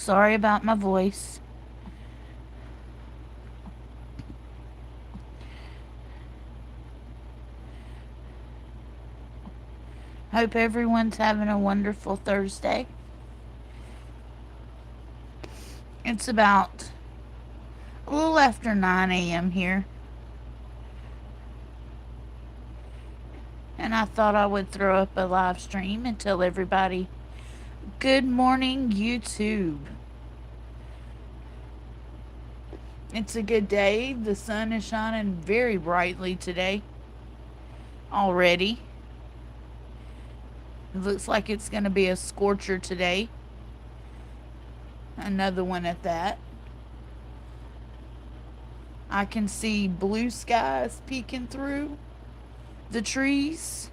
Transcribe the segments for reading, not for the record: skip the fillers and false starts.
Sorry about my voice. Hope everyone's having a wonderful Thursday. It's about a little after 9 a.m. here, and I thought I would throw up a live stream and tell everybody good morning, YouTube. It's a good day. The sun is shining very brightly today already. It looks like it's going to be a scorcher today. Another one at that. I can see blue skies peeking through the trees.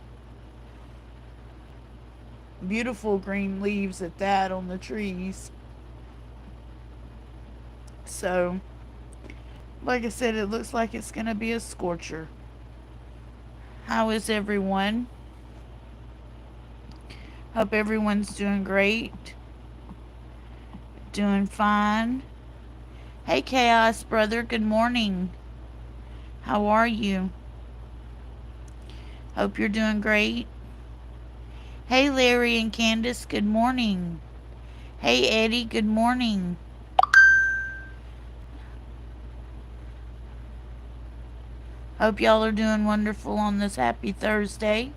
Beautiful green leaves at that on the trees. So, like I said, it looks like it's going to be a scorcher. How is everyone? Hope everyone's doing great. Doing fine. Hey, Chaos Brother, good morning. How are you? Hope you're doing great. Hey, Larry and Candace, good morning. Hey, Eddie, good morning. Hope y'all are doing wonderful on this happy Thursday.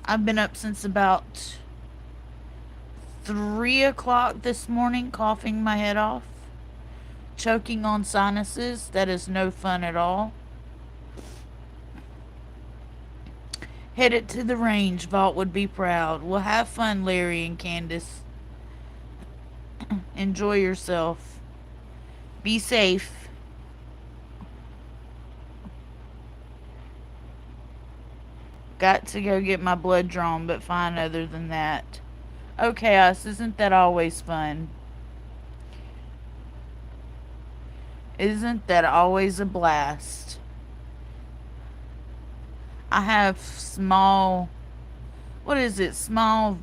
I've been up since about 3 o'clock this morning, coughing my head off, choking on sinuses. That is no fun at all. Headed to the range. Vault would be proud. Well, have fun, Larry and Candace. Enjoy yourself. Be safe. Got to go get my blood drawn, but fine other than that. Oh, Chaos, isn't that always fun? Isn't that always a blast? I have small, what is it? Small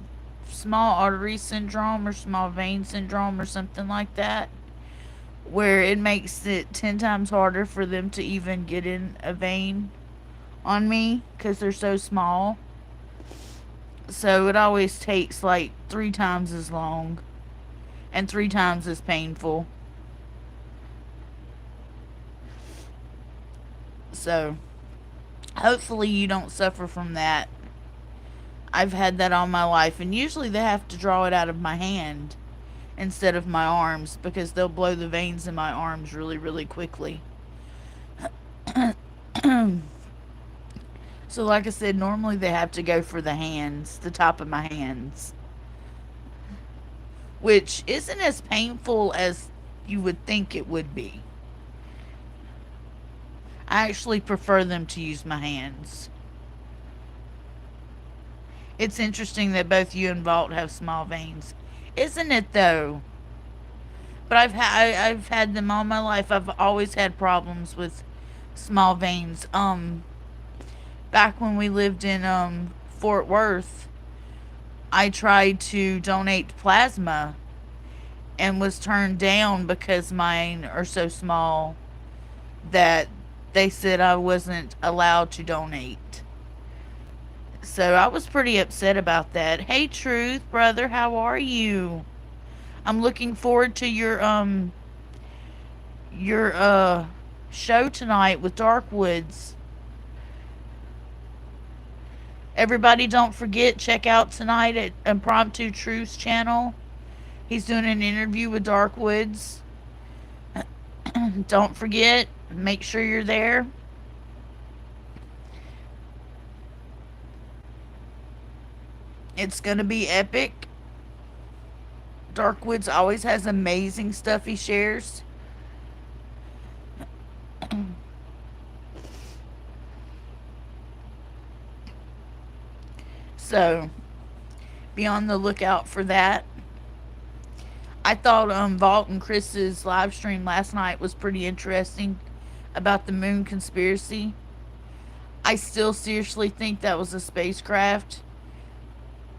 artery syndrome or small vein syndrome or something like that, where it makes it 10 times harder for them to even get in a vein on me because they're so small. So it always takes like 3 times as long and 3 times as painful. So hopefully you don't suffer from that. I've had that all my life, and usually they have to draw it out of my hand instead of my arms because they'll blow the veins in my arms really, really quickly. So like I said, normally they have to go for the hands, the top of my hands, which isn't as painful as you would think it would be. I actually prefer them to use my hands. It's interesting that both you and Vault have small veins. Isn't it though? But I've had them all my life. I've always had problems with small veins. Back when we lived in Fort Worth, I tried to donate plasma and was turned down because mine are so small that they said I wasn't allowed to donate. So I was pretty upset about that. Hey, Truth, brother, how are you? I'm looking forward to your show tonight with Darkwoods. Everybody, don't forget, check out tonight at Impromptu Truth's channel. He's doing an interview with Darkwoods. Don't forget, make sure you're there. It's going to be epic. Darkwoods always has amazing stuff he shares. So, be on the lookout for that. I thought Vault and Chris's live stream last night was pretty interesting about the moon conspiracy. I still seriously think that was a spacecraft.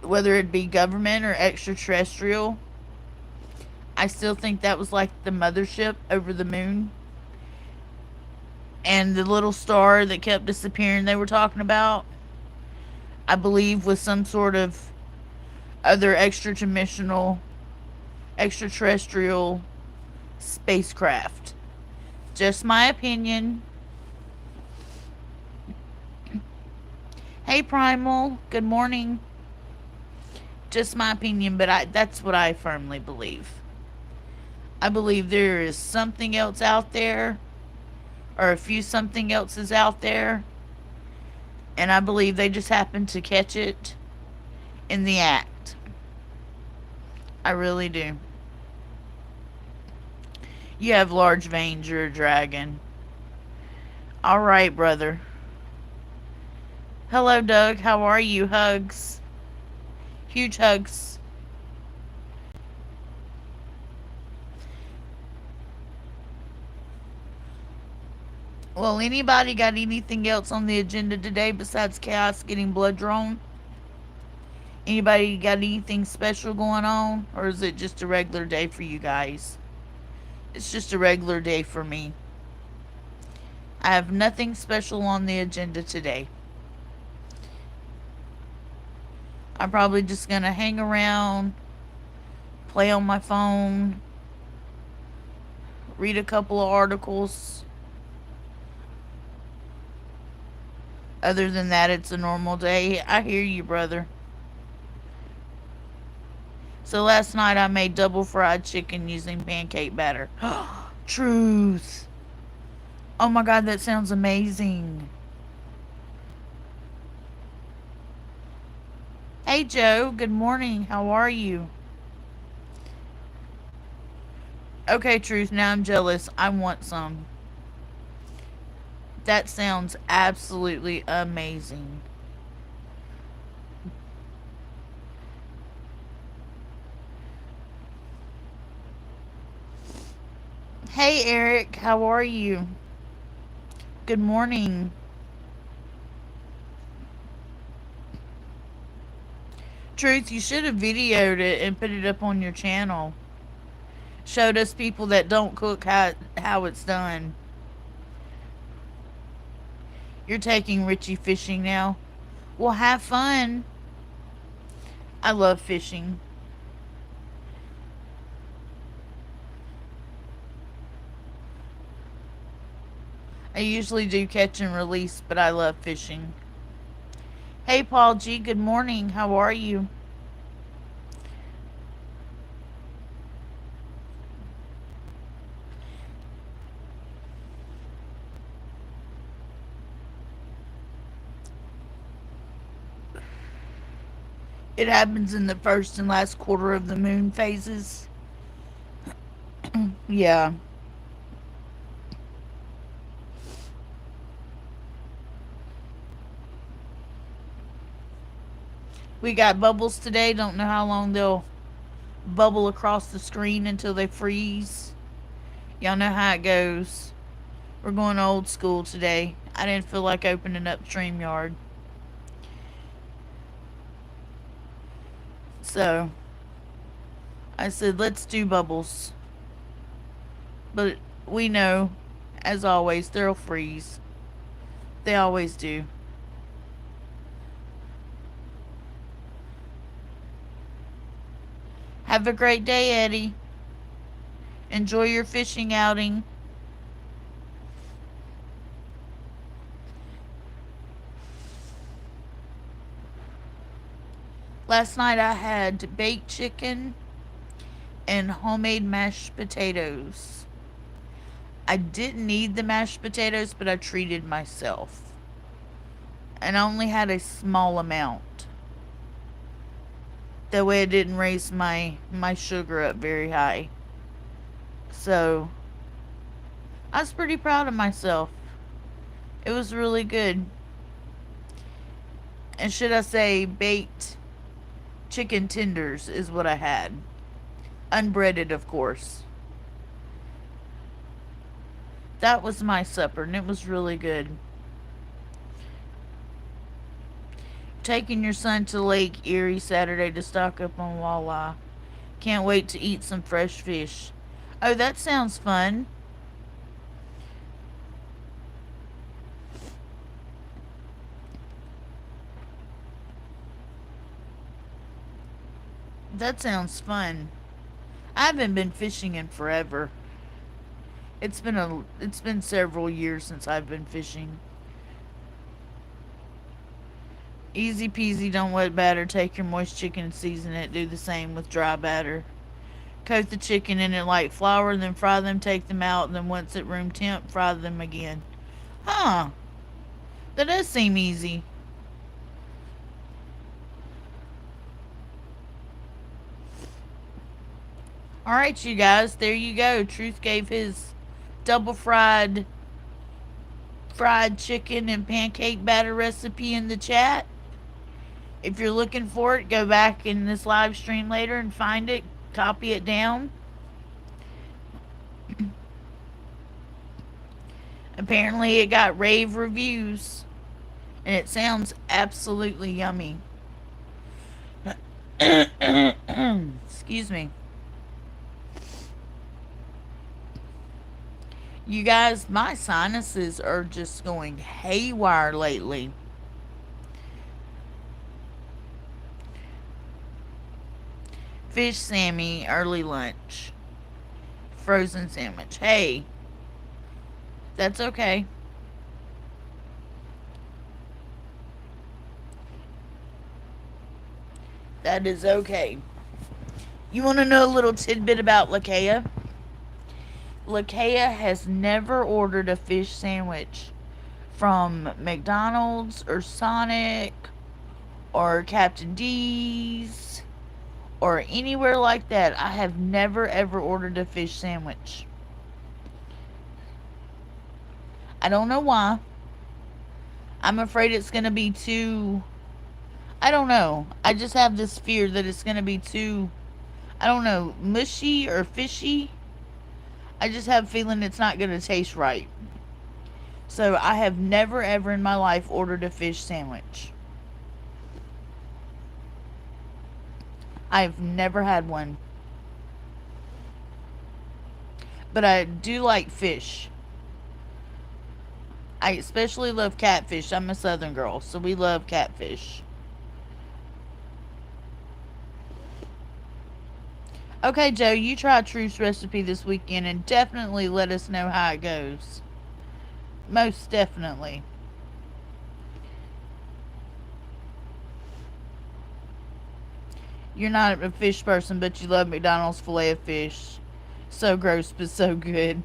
whether it be government or extraterrestrial. I still think that was like the mothership over the moon. And the little star that kept disappearing they were talking about, I believe was some sort of other extraterrestrial spacecraft. Just my opinion. Hey Primal, good morning. Just my opinion, but that's what I firmly believe. I believe there is something else out there, or a few something else's out there, and I believe they just happened to catch it in the act. I really do. You have large veins, you're a dragon. Alright, brother. Hello, Doug. How are you? Hugs. Huge hugs. Well, anybody got anything else on the agenda today besides chaos getting blood drawn? Anybody got anything special going on? Or is it just a regular day for you guys? It's just a regular day for me. I have nothing special on the agenda today. I'm probably just going to hang around, play on my phone, read a couple of articles. Other than that, it's a normal day. I hear you, brother. So last night I made double fried chicken using pancake batter. Truth. Oh my god, that sounds amazing. Hey Joe, good morning. How are you? Okay, Truth, now I'm jealous. I want some. That sounds absolutely amazing. Hey Eric, how are you? Good morning. Truth, you should have videoed it and put it up on your channel. Showed us people that don't cook how it's done. You're taking Richie fishing now. Well, have fun. I love fishing. I usually do catch and release, but I love fishing. Hey, Paul G, good morning. How are you? It happens in the first and last quarter of the moon phases. Yeah. We got bubbles today. Don't know how long they'll bubble across the screen until they freeze. Y'all know how it goes. We're going old school today. I didn't feel like opening up StreamYard. So, I said, let's do bubbles. But we know, as always, they'll freeze. They always do. Have a great day, Eddie. Enjoy your fishing outing. Last night I had baked chicken and homemade mashed potatoes. I didn't need the mashed potatoes, but I treated myself. And I only had a small amount. That way it didn't raise my sugar up very high. So, I was pretty proud of myself. It was really good. And should I say baked chicken tenders is what I had. Unbreaded, of course. That was my supper, and it was really good. Taking your son to Lake Erie Saturday to stock up on walleye. Can't wait to eat some fresh fish. Oh, that sounds fun. That sounds fun. I haven't been fishing in forever. It's been several years since I've been fishing. Easy peasy, don't wet batter. Take your moist chicken and season it. Do the same with dry batter. Coat the chicken in it like flour, then fry them, take them out, and then once at room temp, fry them again. Huh. That does seem easy. Alright, you guys, there you go. Truth gave his double fried chicken and pancake batter recipe in the chat. If you're looking for it, go back in this live stream later and find it, copy it down. Apparently, it got rave reviews, and it sounds absolutely yummy. Excuse me. You guys, my sinuses are just going haywire lately. Fish Sammy, early lunch. Frozen sandwich. Hey, that's okay. That is okay. You want to know a little tidbit about Lakaya? Lakaya has never ordered a fish sandwich from McDonald's or Sonic or Captain D's or anywhere like that. I have never ever ordered a fish sandwich. I don't know why. I'm afraid it's going to be too. I don't know. I just have this fear that it's going to be too, I don't know, mushy or fishy. I just have a feeling it's not going to taste right. So I have never ever in my life ordered a fish sandwich. I've never had one. But I do like fish. I especially love catfish. I'm a southern girl, so we love catfish. Okay, Joe, you try Truth's recipe this weekend and definitely let us know how it goes. Most definitely. You're not a fish person, but you love McDonald's filet of fish. So gross, but so good.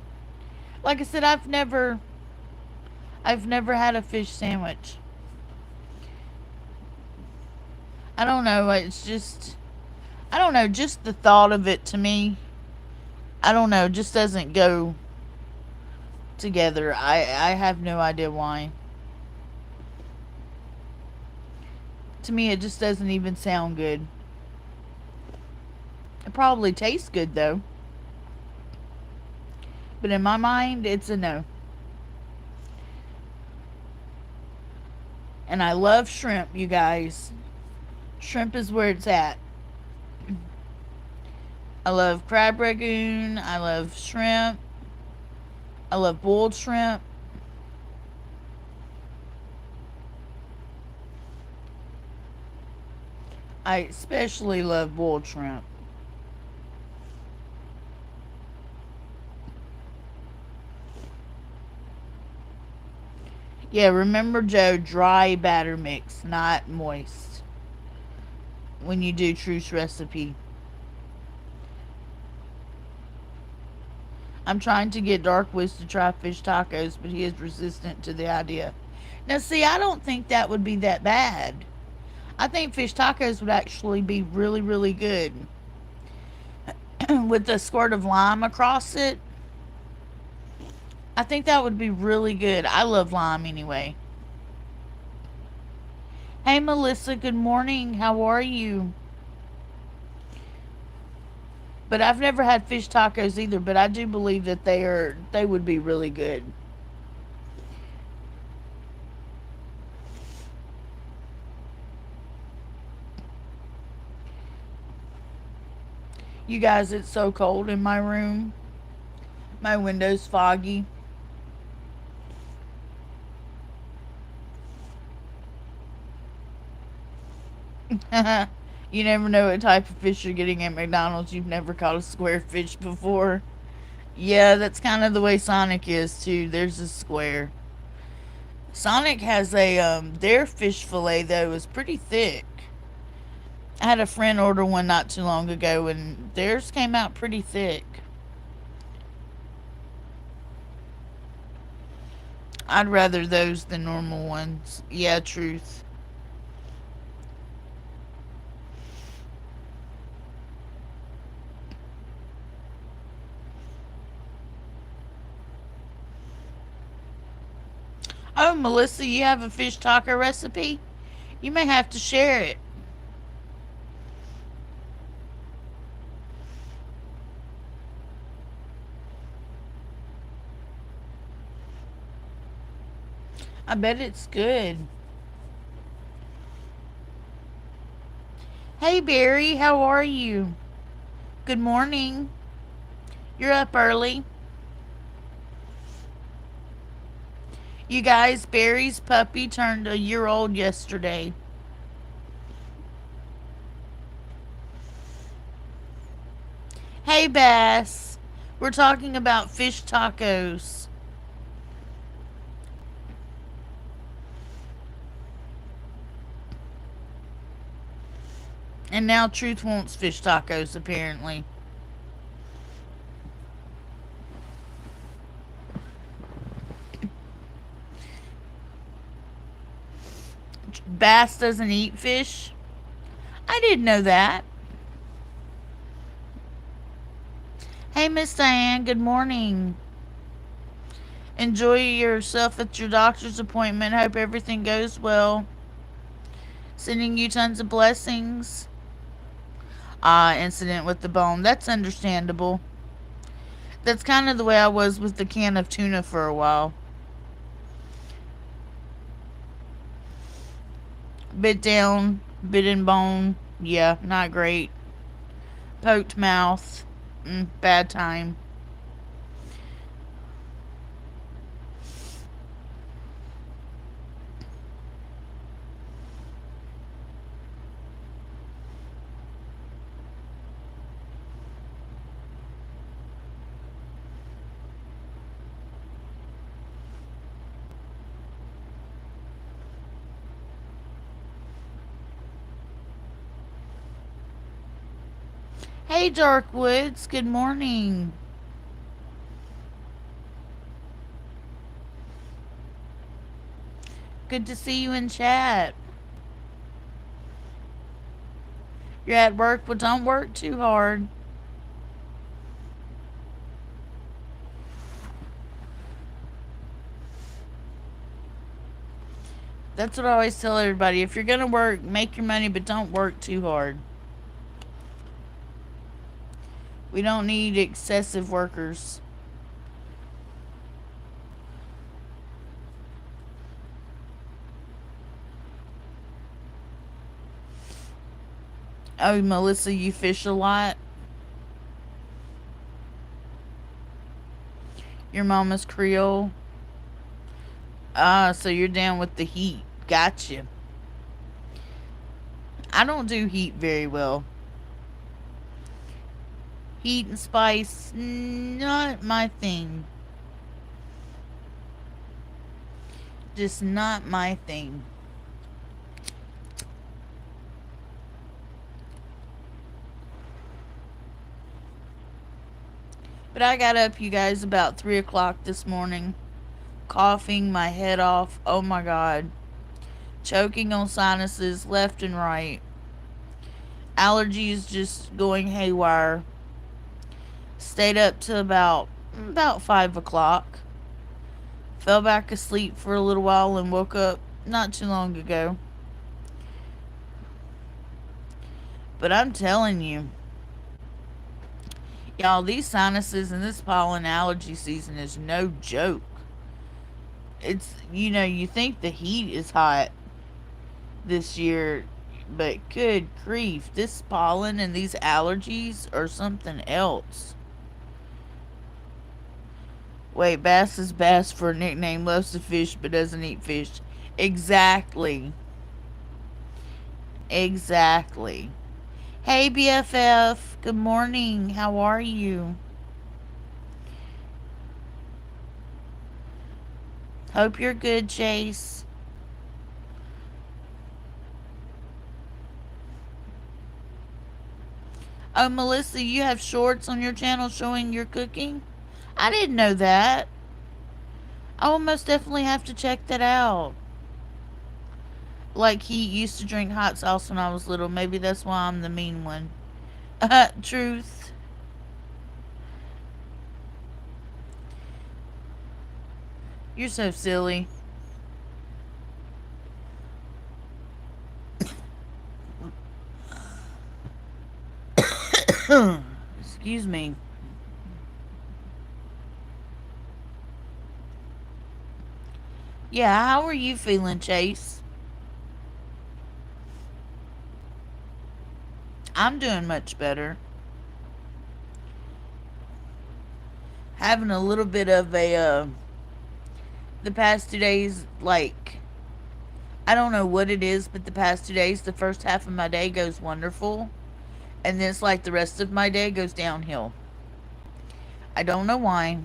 Like I said, I've never had a fish sandwich. I don't know. It's just, I don't know. Just the thought of it to me, I don't know, just doesn't go together. I have no idea why. To me, it just doesn't even sound good. It probably tastes good though, but in my mind, it's a no. And I love shrimp, you guys. Shrimp is where it's at. I love crab ragoon. I love shrimp. I love boiled shrimp. I especially love boiled shrimp. Yeah, remember, Joe, dry batter mix, not moist, when you do Truth's recipe. I'm trying to get Dark Wiz to try fish tacos, but he is resistant to the idea. Now, see, I don't think that would be that bad. I think fish tacos would actually be really, really good. With a squirt of lime across it, I think that would be really good. I love lime anyway. Hey, Melissa, good morning. How are you? But I've never had fish tacos either, but I do believe that they would be really good. You guys, it's so cold in my room. My window's foggy. You never know what type of fish you're getting at McDonald's. You've never caught a square fish before. Yeah, that's kind of the way Sonic is too. There's a square. Sonic has a their fish fillet though is pretty thick. I had a friend order one not too long ago and theirs came out pretty thick. I'd rather those than normal ones. Yeah, truth. Oh, Melissa, you have a fish taco recipe? You may have to share it. I bet it's good. Hey, Barry, how are you? Good morning. You're up early. You guys, Barry's puppy turned a year old yesterday. Hey, Bass. We're talking about fish tacos. And now Truth wants fish tacos, apparently. Bass doesn't eat fish? I didn't know that. Hey, Miss Diane, good morning. Enjoy yourself at your doctor's appointment. Hope everything goes well. Sending you tons of blessings. Incident with the bone. That's understandable. That's kind of the way I was with the can of tuna for a while. Bit down, bit in bone. Yeah, not great. Poked mouth. Bad time. Hey, Dark Woods. Good morning. Good to see you in chat. You're at work, but don't work too hard. That's what I always tell everybody. If you're going to work, make your money, but don't work too hard. We don't need excessive workers. Oh, Melissa, you fish a lot? Your mama's Creole? Ah, so you're down with the heat. Gotcha. I don't do heat very well. Heat and spice, not my thing. Just not my thing. But I got up, you guys, about 3 o'clock this morning, coughing my head off. Oh my God. Choking on sinuses left and right. Allergies just going haywire. Stayed up till about 5 o'clock. Fell back asleep for a little while and woke up not too long ago. But I'm telling you, y'all, these sinuses and this pollen allergy season is no joke. It's, you think the heat is hot this year. But good grief, this pollen and these allergies are something else. Wait, Bass is Bass for a nickname, loves to fish but doesn't eat fish. Exactly. Exactly. Hey, BFF. Good morning. How are you? Hope you're good, Chase. Oh, Melissa, you have shorts on your channel showing your cooking? I didn't know that. I will most definitely have to check that out. Like he used to drink hot sauce when I was little. Maybe that's why I'm the mean one. Truth. You're so silly. Excuse me. Yeah, how are you feeling, Chase? I'm doing much better. Having a little bit of the past 2 days, like, I don't know what it is, but the past 2 days, the first half of my day goes wonderful. And then it's like the rest of my day goes downhill. I don't know why,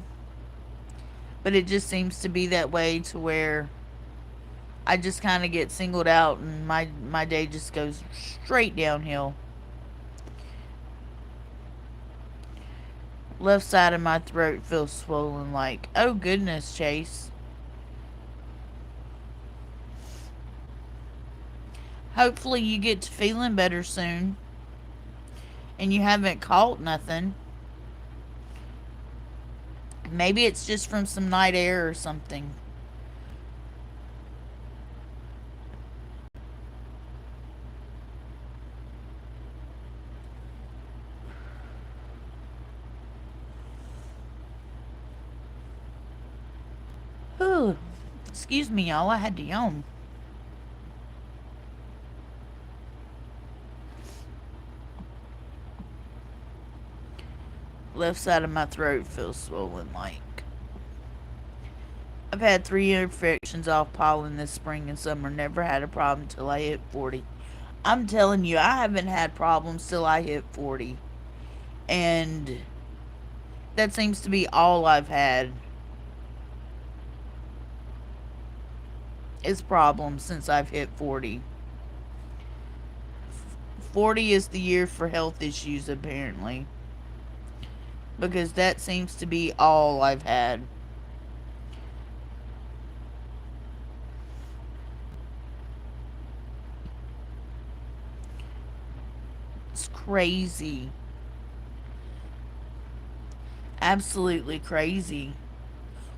but it just seems to be that way to where I just kind of get singled out and my day just goes straight downhill. Left side of my throat feels swollen like, oh goodness, Chase. Hopefully you get to feeling better soon and you haven't caught nothing. Maybe it's just from some night air or something. Whew. Excuse me, y'all. I had to yawn. Left side of my throat feels swollen like. I've had 3 infections off pollen this spring and summer. Never had a problem till I hit 40. I'm telling you, I haven't had problems till I hit 40. And that seems to be all I've had is problems since I've hit 40. 40 is the year for health issues, apparently. Because that seems to be all I've had. It's crazy. Absolutely crazy.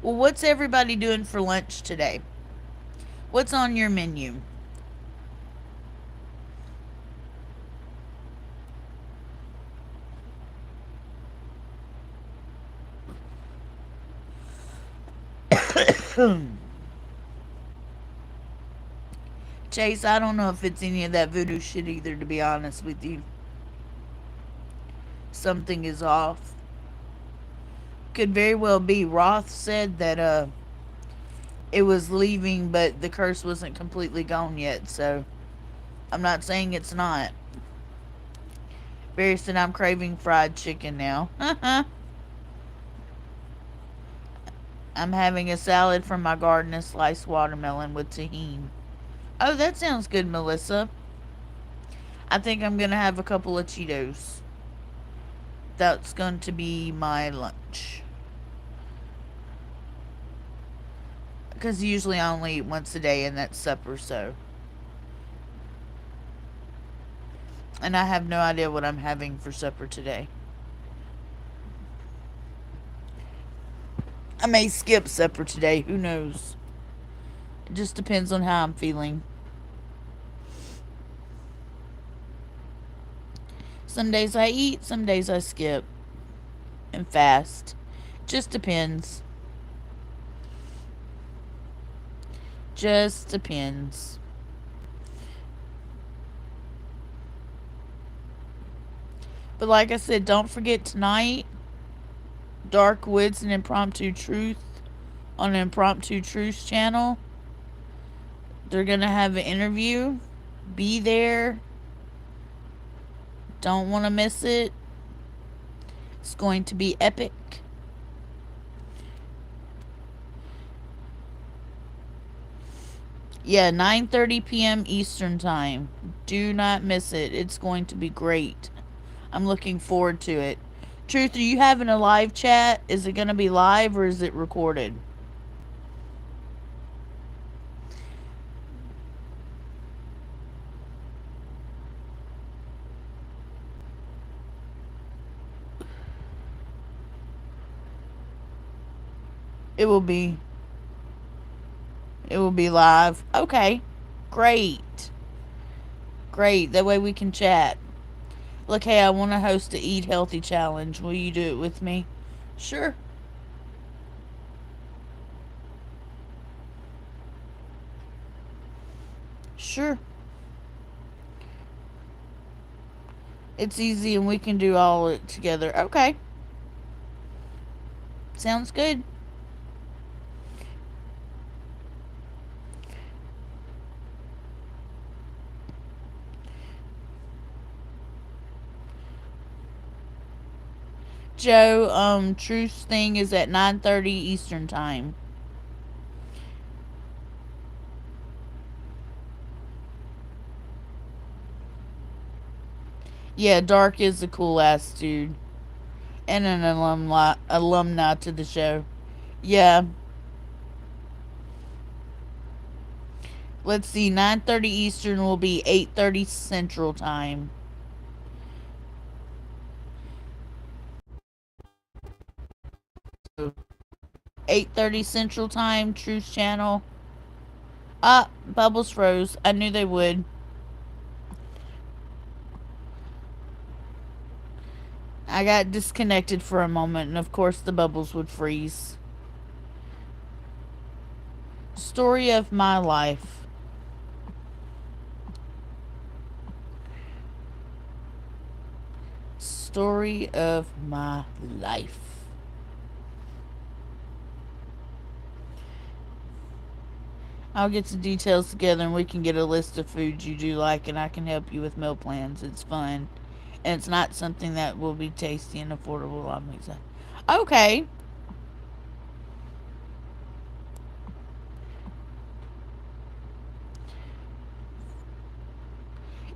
Well, what's everybody doing for lunch today? What's on your menu? Chase, I don't know if it's any of that voodoo shit either, to be honest with you. Something is off. Could very well be. Roth said that it was leaving, but the curse wasn't completely gone yet, so I'm not saying it's not. Barry said I'm craving fried chicken now. I'm having a salad from my garden and sliced watermelon with tahini. Oh, that sounds good, Melissa. I think I'm gonna have a couple of Cheetos. That's going to be my lunch. Because usually I only eat once a day, and that's supper, so. And I have no idea what I'm having for supper today. I may skip supper today, who knows? It just depends on how I'm feeling. Some days I eat, some days I skip and fast. Just depends. Just depends. But like I said, don't forget tonight, Dark Woods and Impromptu Truth on Impromptu Truth channel. They're going to have an interview. Be there. Don't want to miss it. It's going to be epic. Yeah, 9:30 p.m. Eastern Time. Do not miss it. It's going to be great. I'm looking forward to it. Truth, are you having a live chat? Is it going to be live or is it recorded? It will be. It will be live. Okay. Great. Great. That way we can chat. Look, hey, I want to host a Eat Healthy challenge. Will you do it with me? Sure. Sure. It's easy and we can do all it together. Okay. Sounds good. Joe, Truth's thing is at 9:30 Eastern Time. Yeah, Dark is a cool ass dude. And an alumni to the show. Yeah. Let's see, 9:30 Eastern will be 8:30 Central Time. 8:30 Central Time, Truth Channel. Ah, bubbles froze. I knew they would. I got disconnected for a moment, and of course the bubbles would freeze. Story of my life. Story of my life. I'll get some details together and we can get a list of foods you do like, and I can help you with meal plans. It's fun. And it's not something that will be tasty and affordable. I'm excited. Okay.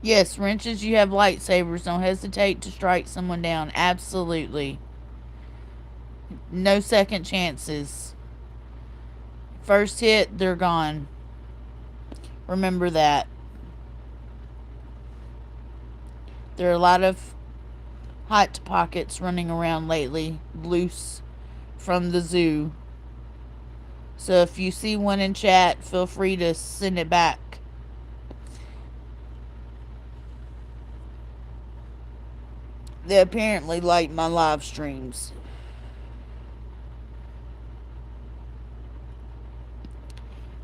Yes, wrenches, you have lightsabers. Don't hesitate to strike someone down. Absolutely. No second chances. First hit, they're gone. Remember that. There are a lot of hot pockets running around lately, loose from the zoo. So if you see one in chat, feel free to send it back. They apparently like my live streams.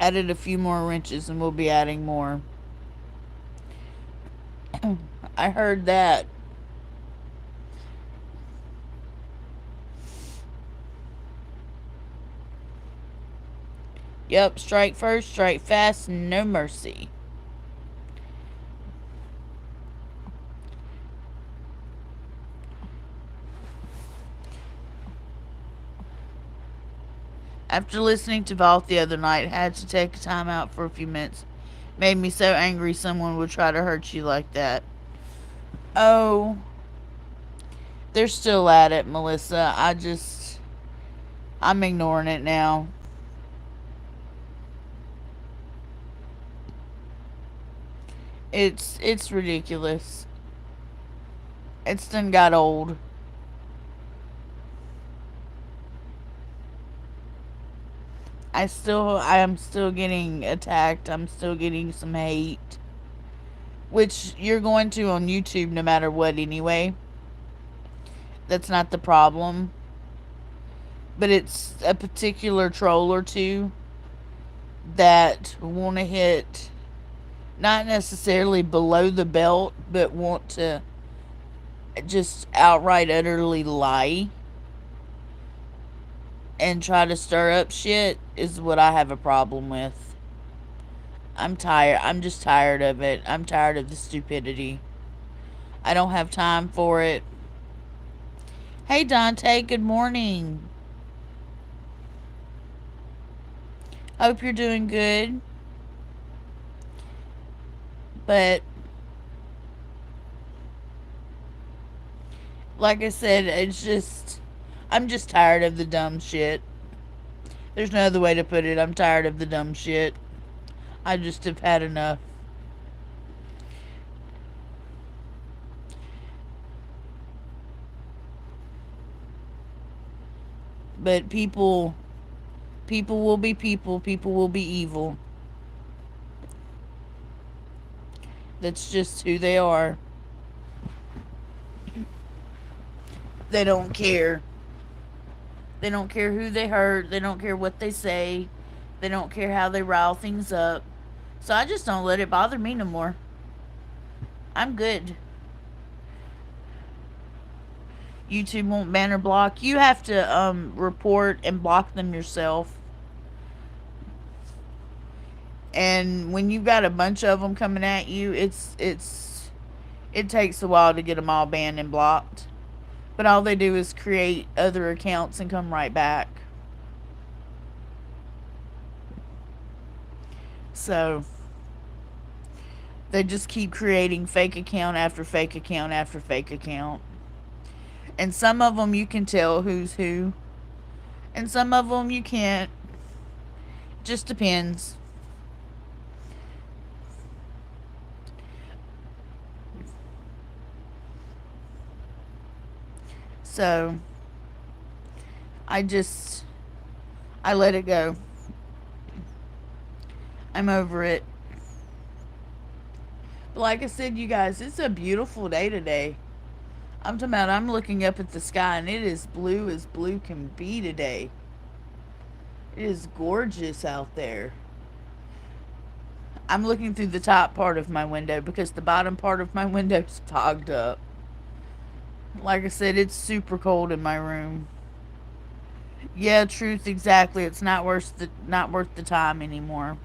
Added a few more wrenches and we'll be adding more. I heard that. Yep, strike first, strike fast, no mercy. After listening to Vault the other night, had to take a time out for a few minutes. Made me so angry someone would try to hurt you like that. Oh, they're still at it, Melissa. I'm ignoring it now. It's ridiculous. It's done got old. I am still getting attacked. I'm still getting some hate. Which you're going to on YouTube no matter what anyway. That's not the problem. But it's a particular troll or two that want to hit not necessarily below the belt, but want to just outright utterly lie and try to stir up shit is what I have a problem with. I'm tired. I'm just tired of it. I'm tired of the stupidity. I don't have time for it. Hey Dante, good morning. Hope you're doing good. But like I said, I'm just tired of the dumb shit. There's no other way to put it. I'm tired of the dumb shit. I just have had enough. But people will be people. People will be evil. That's just who they are. They don't care. They don't care who they hurt. They don't care what they say. They don't care how they rile things up. So I just don't let it bother me no more. I'm good. YouTube won't ban or block. You have to report and block them yourself. And when you've got a bunch of them coming at you, it takes a while to get them all banned and blocked. But all they do is create other accounts and come right back. So they just keep creating fake account after fake account after fake account. And some of them you can tell who's who. And some of them you can't. Just depends. So I let it go. I'm over it. But like I said, you guys, it's a beautiful day today. I'm talking about I'm looking up at the sky and it is blue as blue can be today. It is gorgeous out there. I'm looking through the top part of my window because the bottom part of my window is fogged up. Like I said, it's super cold in my room. Yeah, truth, exactly. It's not worth the time anymore.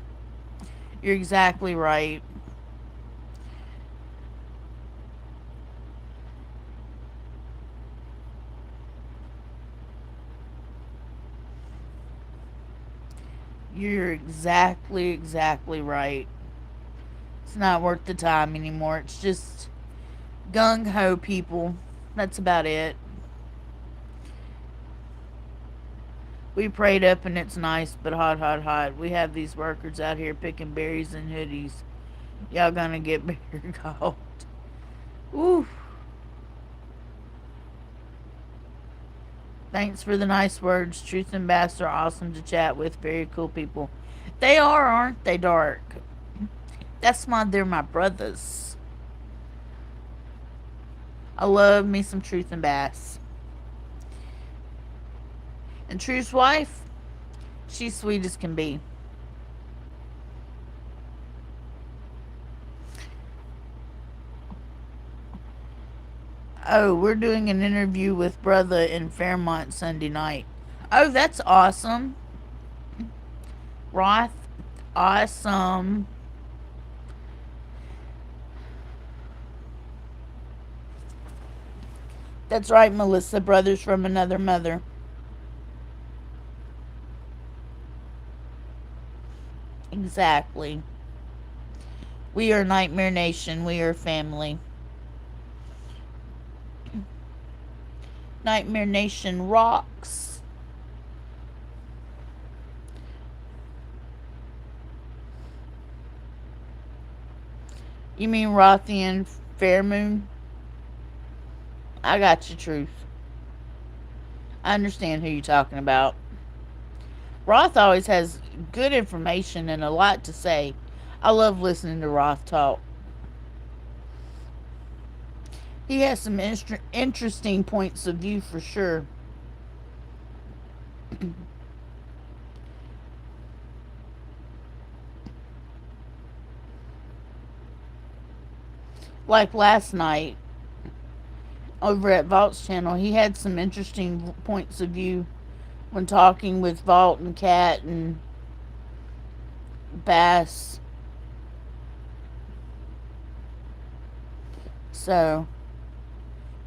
You're exactly right. You're exactly right. It's not worth the time anymore. It's just gung ho people. That's about it. We prayed up and it's nice, but hot, hot, hot. We have these workers out here picking berries and hoodies. Y'all gonna get better cold. Ooh. Thanks for the nice words. Truth and Bass are awesome to chat with. Very cool people. They are, aren't they, Dark? That's why they're my brothers. I love me some Truth and Bass. And Truth's wife, she's sweet as can be. Oh, we're doing an interview with Brother in Fairmont Sunday night. Oh, that's awesome. Roth, awesome. That's right, Melissa. Brothers from another mother. Exactly. We are Nightmare Nation. We are family. Nightmare Nation rocks. You mean Rothian Fairmoon? I got you, Truth. I understand who you're talking about. Roth always has good information and a lot to say. I love listening to Roth talk. He has some interesting points of view for sure. Like last night, over at Vault's channel. He had some interesting points of view when talking with Vault and Cat and Bass. So,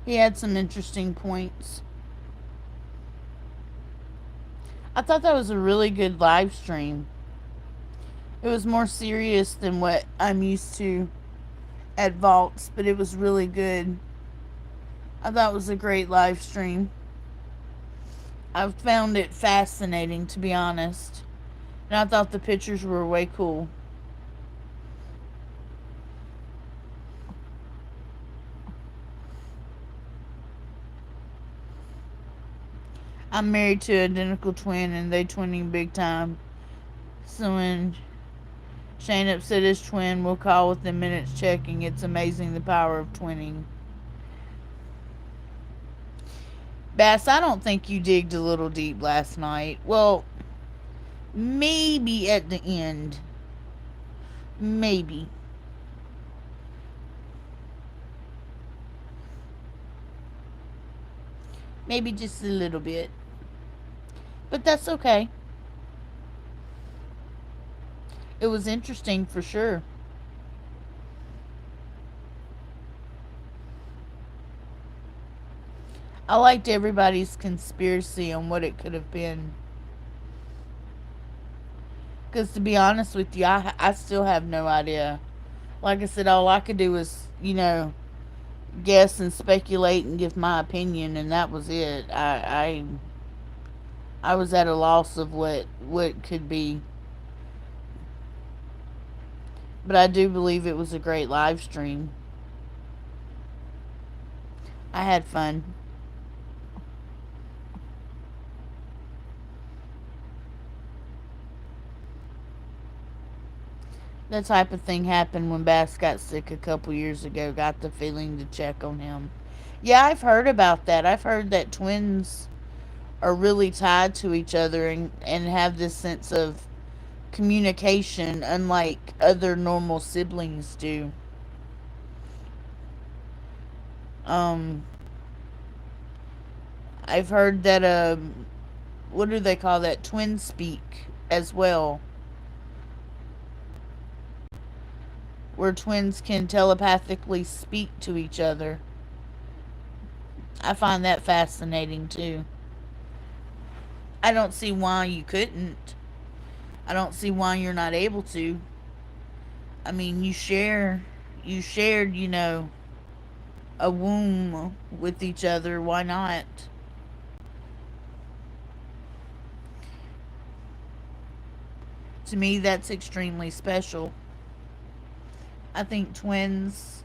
he had some interesting points. I thought that was a really good live stream. It was more serious than what I'm used to at Vaults, but it was really good. I thought it was a great live stream. I found it fascinating, to be honest. And I thought the pictures were way cool. I'm married to an identical twin and they twinning big time. So when Shane upset his twin, we'll call within minutes checking. It's amazing the power of twinning. Bass, I don't think you digged a little deep last night. Well, maybe at the end. Maybe. Maybe just a little bit. But that's okay. It was interesting for sure. I liked everybody's conspiracy on what it could have been. Because to be honest with you, I still have no idea. Like I said, all I could do was, guess and speculate and give my opinion, and that was it. I was at a loss of what could be. But I do believe it was a great live stream. I had fun. That type of thing happened when Bass got sick a couple years ago. Got the feeling to check on him. Yeah, I've heard about that. I've heard that twins are really tied to each other and have this sense of communication, unlike other normal siblings do. Um, I've heard that, what do they call that? Twin speak as well, where twins can telepathically speak to each other. I find that fascinating too. I don't see why you couldn't. I don't see why you're not able to. I mean, you shared, a womb with each other. Why not? To me, that's extremely special. I think twins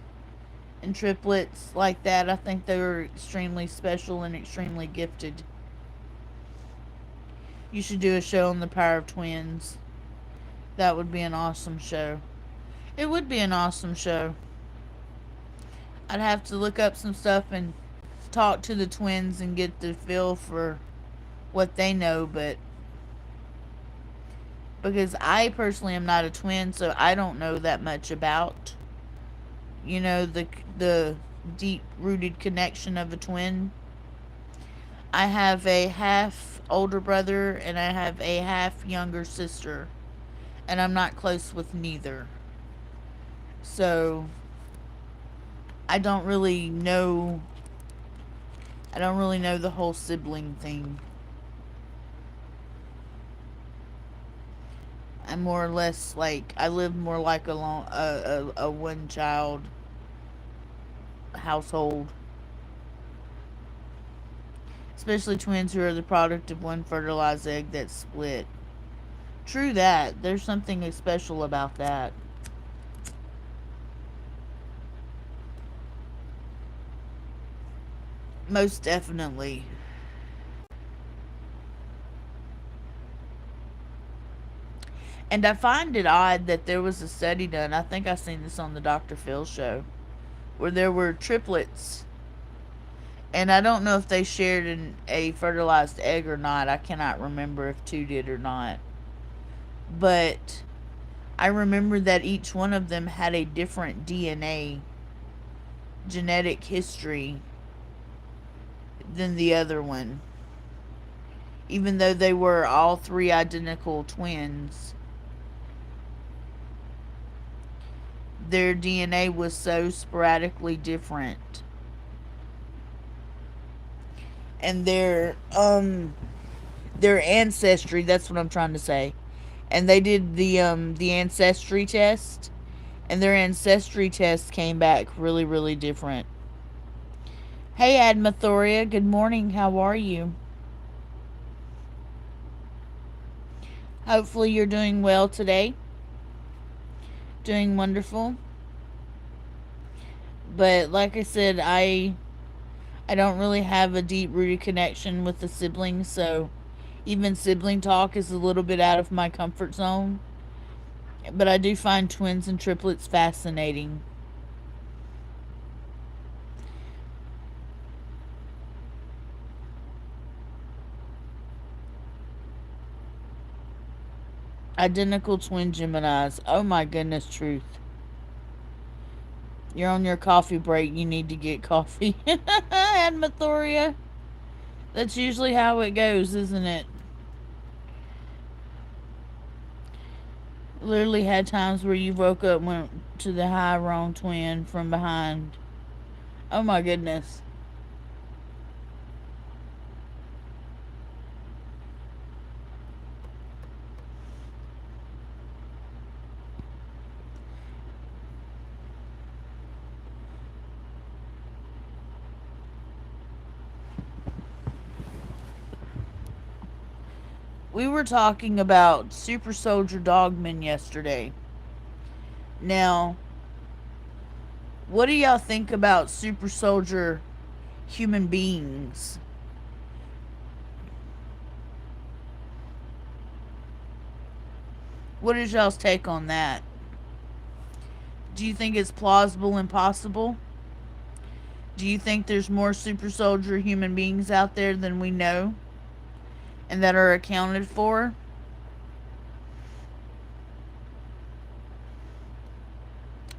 and triplets like that, I think they're extremely special and extremely gifted. You should do a show on the power of twins. That would be an awesome show. It would be an awesome show. I'd have to look up some stuff and talk to the twins and get the feel for what they know, but because I personally am not a twin, so I don't know that much about, the deep rooted connection of a twin. I have a half older brother and I have a half younger sister, and I'm not close with neither. So I don't really know I don't really know the whole sibling thing. I'm more or less like I live more like a one child household, especially twins who are the product of one fertilized egg that's split. True that. There's something special about that. Most definitely. And I find it odd that there was a study done. I think I seen this on the Dr. Phil show, where there were triplets, and I don't know if they shared a fertilized egg or not. I cannot remember if two did or not. But I remember that each one of them had a different DNA genetic history than the other one, even though they were all three identical twins. Their DNA was so sporadically different, and their ancestry, that's what I'm trying to say. And they did the ancestry test, and their ancestry test came back really, really different. Hey, Admathoria, good morning. How are you? Hopefully, you're doing well today. Doing wonderful. But like I said, I don't really have a deep rooted connection with the siblings, so even sibling talk is a little bit out of my comfort zone. But I do find twins and triplets fascinating. Identical twin Geminis. Oh my goodness, truth. You're on your coffee break. You need to get coffee. Admathoria. That's usually how it goes, isn't it? Literally had times where you woke up and went to the high wrong twin from behind. Oh my goodness. We were talking about super soldier dogmen yesterday. Now, what do y'all think about super soldier human beings? What is y'all's take on that? Do you think it's plausible and possible? Do you think there's more super soldier human beings out there than we know and that are accounted for?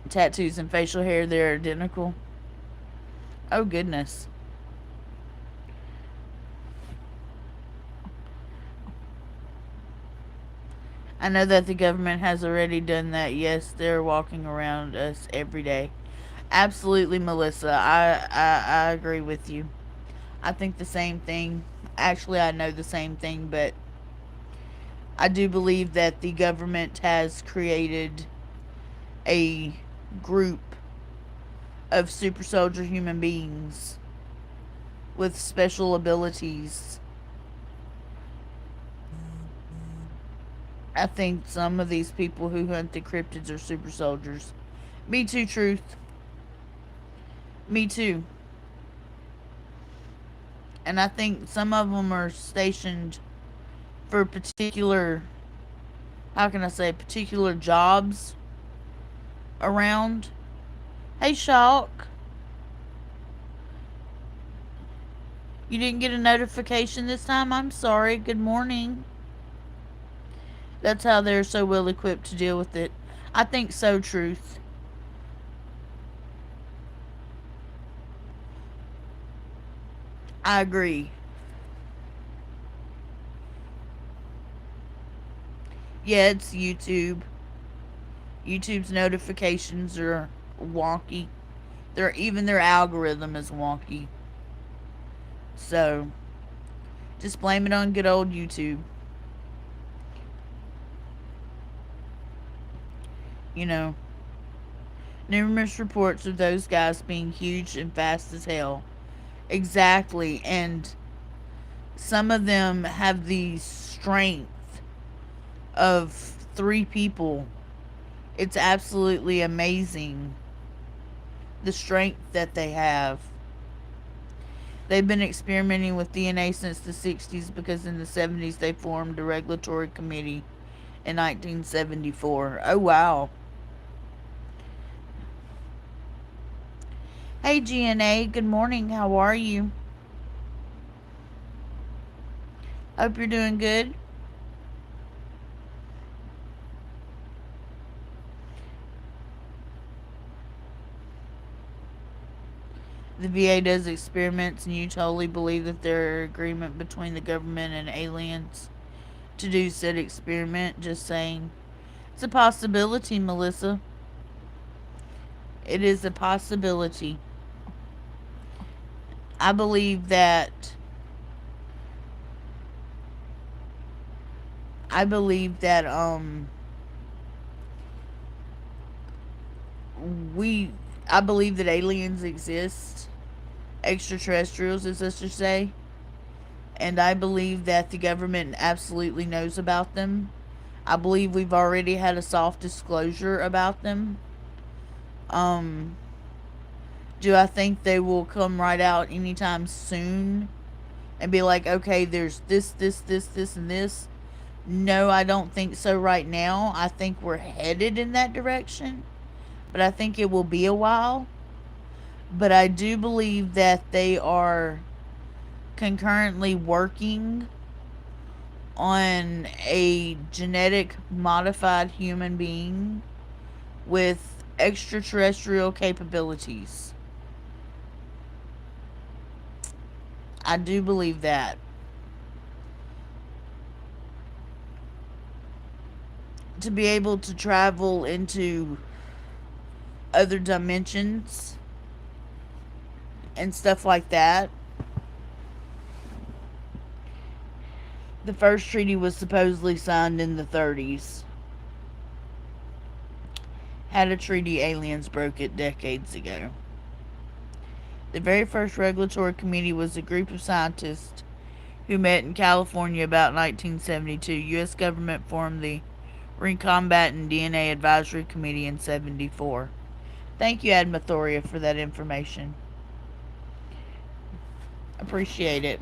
Tattoos and facial hair, they're identical. Oh, goodness. I know that the government has already done that. Yes, they're walking around us every day. Absolutely, Melissa. I agree with you. I think the same thing. Actually, I know the same thing, but I do believe that the government has created a group of super soldier human beings with special abilities. I think some of these people who hunt the cryptids are super soldiers. Me too, Truth. Me too. And I think some of them are stationed for particular, how can I say, particular jobs around. Hey, Shock. You didn't get a notification this time? I'm sorry. Good morning. That's how they're so well equipped to deal with it. I think so, Truth. I agree. Yeah, it's YouTube. YouTube's notifications are wonky. Even their algorithm is wonky. So, just blame it on good old YouTube. You know, numerous reports of those guys being huge and fast as hell. Exactly. And some of them have the strength of three people. It's absolutely amazing the strength that they have. They've been experimenting with DNA since the 60s because in the 70s they formed a regulatory committee in 1974. Oh, wow. Hey, GNA. Good morning. How are you? Hope you're doing good. The VA does experiments, and you totally believe that there are agreement between the government and aliens to do said experiment. Just saying. It's a possibility, Melissa. It is a possibility. I believe that I believe that we I believe that aliens exist, extraterrestrials as us to say, and I believe that the government absolutely knows about them. I believe we've already had a soft disclosure about them. Um do I think they will come right out anytime soon and be like, okay, there's this, and this? No, I don't think so right now. I think we're headed in that direction, but I think it will be a while. But I do believe that they are concurrently working on a genetic modified human being with extraterrestrial capabilities. I do believe that. To be able to travel into other dimensions and stuff like that. The first treaty was supposedly signed in the 30s. Had a treaty, aliens broke it decades ago. The very first regulatory committee was a group of scientists who met in California about 1972. U.S. government formed the Recombatant DNA Advisory Committee in 74. Thank you, Admathoria, for that information. Appreciate it.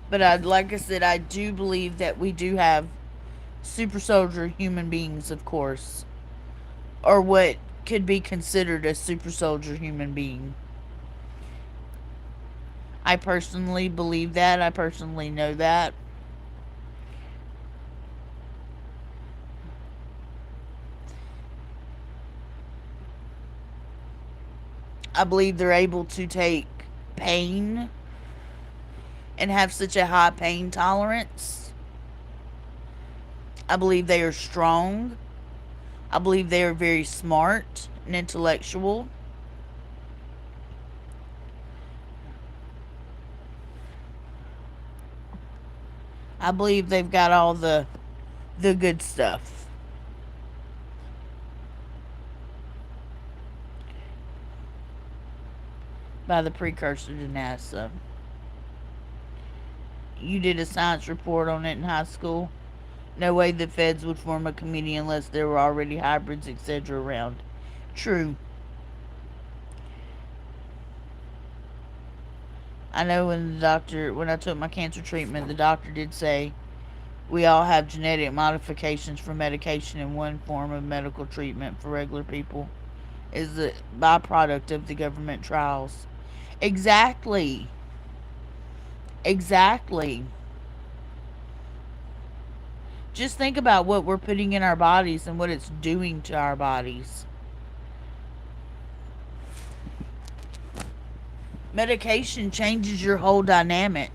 But like I said, I do believe that we do have super soldier human beings, of course, or what could be considered a super soldier human being. I personally believe that. I personally know that. I believe they're able to take pain and have such a high pain tolerance. I believe they are strong. I believe they are very smart and intellectual. I believe they've got all the good stuff. By the precursor to NASA. You did a science report on it in high school. No way the feds would form a committee unless there were already hybrids, etc. around. True. I know when I took my cancer treatment, the doctor did say we all have genetic modifications for medication, and one form of medical treatment for regular people is the byproduct of the government trials. Exactly. Exactly. Just think about what we're putting in our bodies and what it's doing to our bodies. Medication changes your whole dynamic.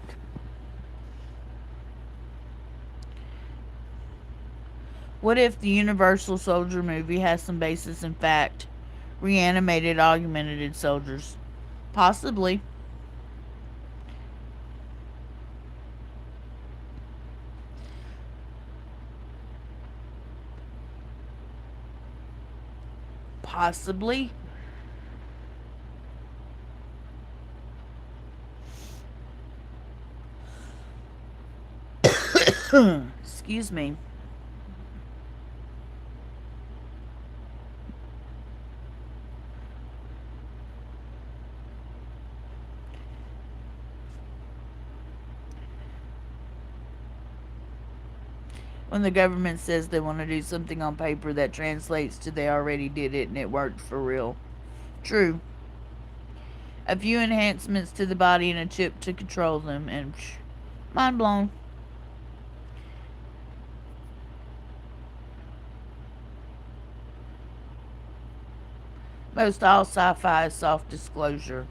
What if the Universal Soldier movie has some basis in fact? Reanimated, augmented soldiers. Possibly. Possibly. Excuse me. When the government says they want to do something on paper, that translates to they already did it and it worked for real. True. A few enhancements to the body and a chip to control them, and mind blown. Most all sci fi is soft disclosure.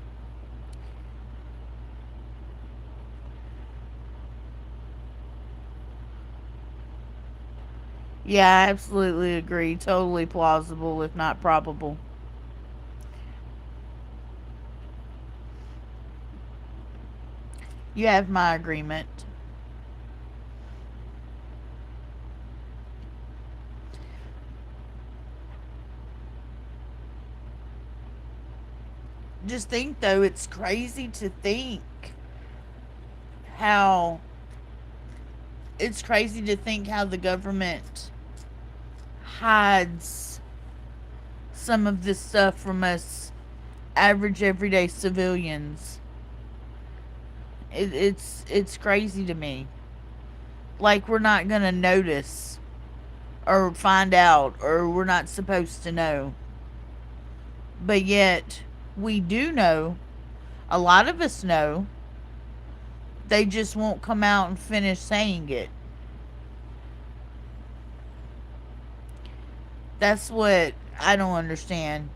Yeah, I absolutely agree. Totally plausible, if not probable. You have my agreement. Just think, though, it's crazy to think how. It's crazy to think how the government hides some of this stuff from us average everyday civilians. It's crazy to me. Like we're not gonna notice or find out or we're not supposed to know. But yet we do know. A lot of us know. They just won't come out and finish saying it. That's what I don't understand.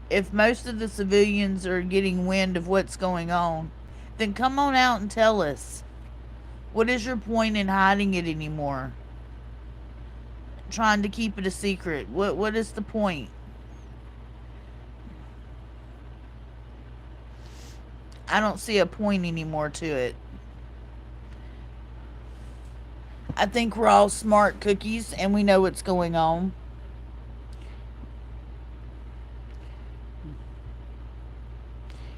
If most of the civilians are getting wind of what's going on, then come on out and tell us. What is your point in hiding it anymore? Trying to keep it a secret. What is the point? I don't see a point anymore to it. I think we're all smart cookies and we know what's going on.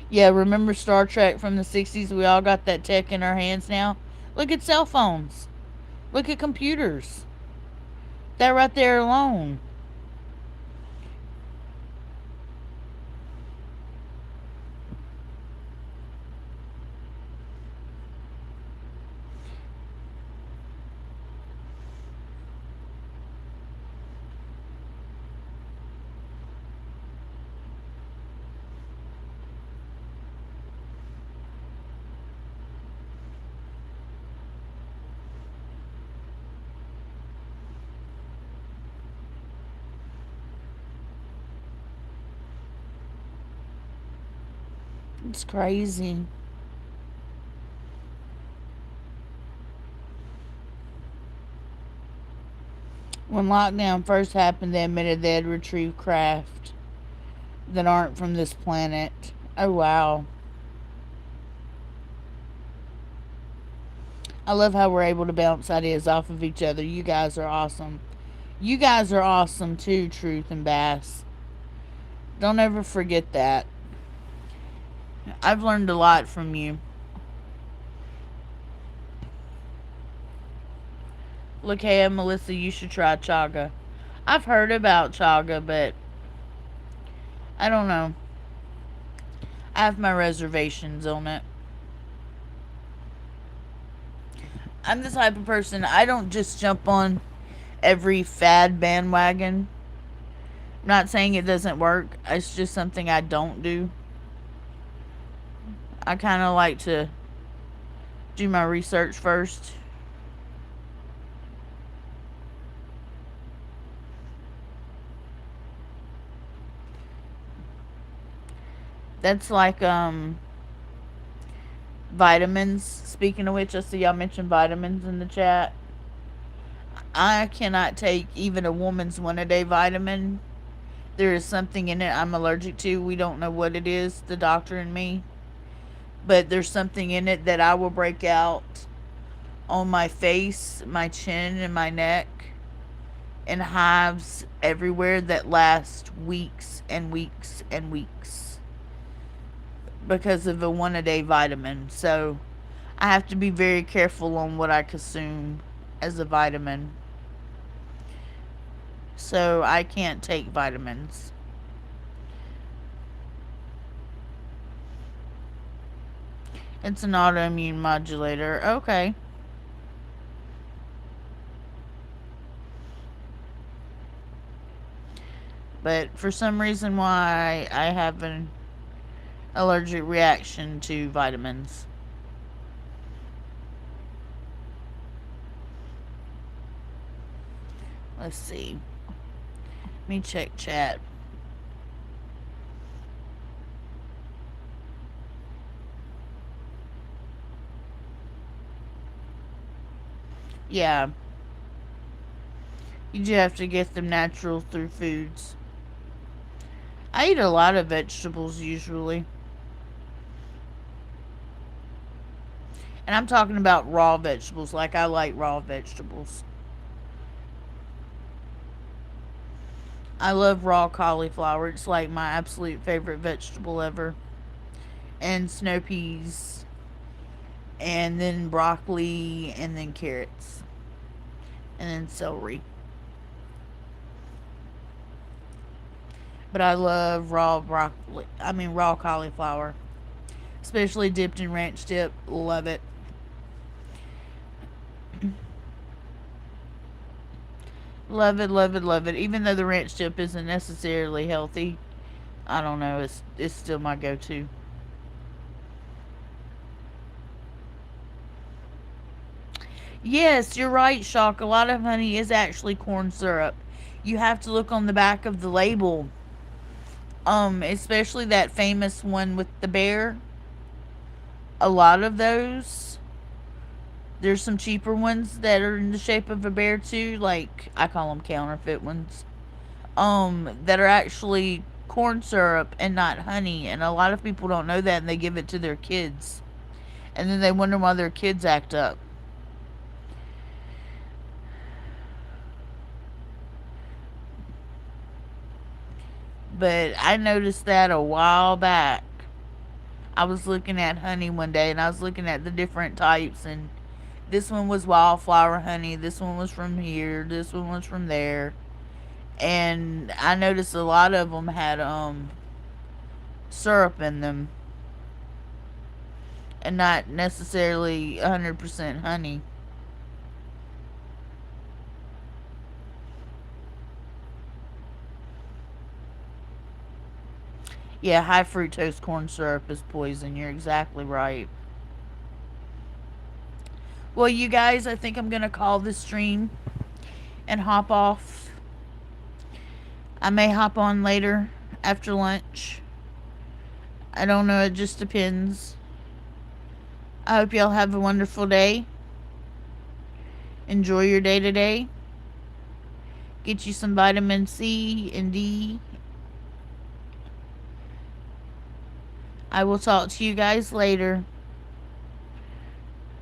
Yeah, remember Star Trek from the 60s? We all got that tech in our hands now. Look at cell phones. Look at computers. That right there alone. It's crazy. When lockdown first happened, they admitted they had retrieved craft that aren't from this planet. Oh, wow. I love how we're able to bounce ideas off of each other. You guys are awesome. You guys are awesome too, Truth and Bass. Don't ever forget that. I've learned a lot from you. Lakaya, Melissa, you should try chaga. I've heard about chaga, but I don't know. I have my reservations on it. I'm the type of person, I don't just jump on every fad bandwagon. I'm not saying it doesn't work. It's just something I don't do. I kind of like to do my research first. That's like vitamins. Speaking of which, I see y'all mentioned vitamins in the chat. I cannot take even a woman's one a day vitamin. There is something in it I'm allergic to. We don't know what it is, the doctor and me. But there's something in it that I will break out on my face, my chin, and my neck, and hives everywhere that last weeks and weeks and weeks because of a one a day vitamin. So I have to be very careful on what I consume as a vitamin. So I can't take vitamins. It's an autoimmune modulator. Okay. But for some reason why I have an allergic reaction to vitamins. Let's see. Let me check chat. Yeah, you just have to get them natural through foods. I eat a lot of vegetables usually. And I'm talking about raw vegetables, like I like raw vegetables. I love raw cauliflower. It's like my absolute favorite vegetable ever. And snow peas, and then broccoli, and then carrots, and then celery. But I love raw broccoli. I mean, raw cauliflower, especially dipped in ranch dip. Love it. Love it, love it, love it. Even though the ranch dip isn't necessarily healthy, I don't know. It's still my go-to. Yes, you're right, Shock. A lot of honey is actually corn syrup. You have to look on the back of the label. Especially that famous one with the bear. A lot of those. There's some cheaper ones that are in the shape of a bear too, like I call them counterfeit ones. That are actually corn syrup and not honey, and a lot of people don't know that and they give it to their kids. And then they wonder why their kids act up. But I noticed that a while back. I was looking at honey one day and I was looking at the different types, and this one was wildflower honey, this one was from here, this one was from there. And I noticed a lot of them had syrup in them and not necessarily 100% honey. Yeah, high fructose corn syrup is poison. You're exactly right. Well, you guys, I think I'm going to call this stream and hop off. I may hop on later after lunch. I don't know, it just depends. I hope y'all have a wonderful day. Enjoy your day today. Get you some vitamin C and D. I will talk to you guys later.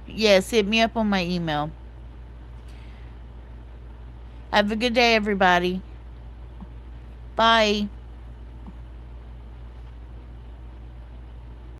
Yes, hit me up on my email. Have a good day, everybody. Bye.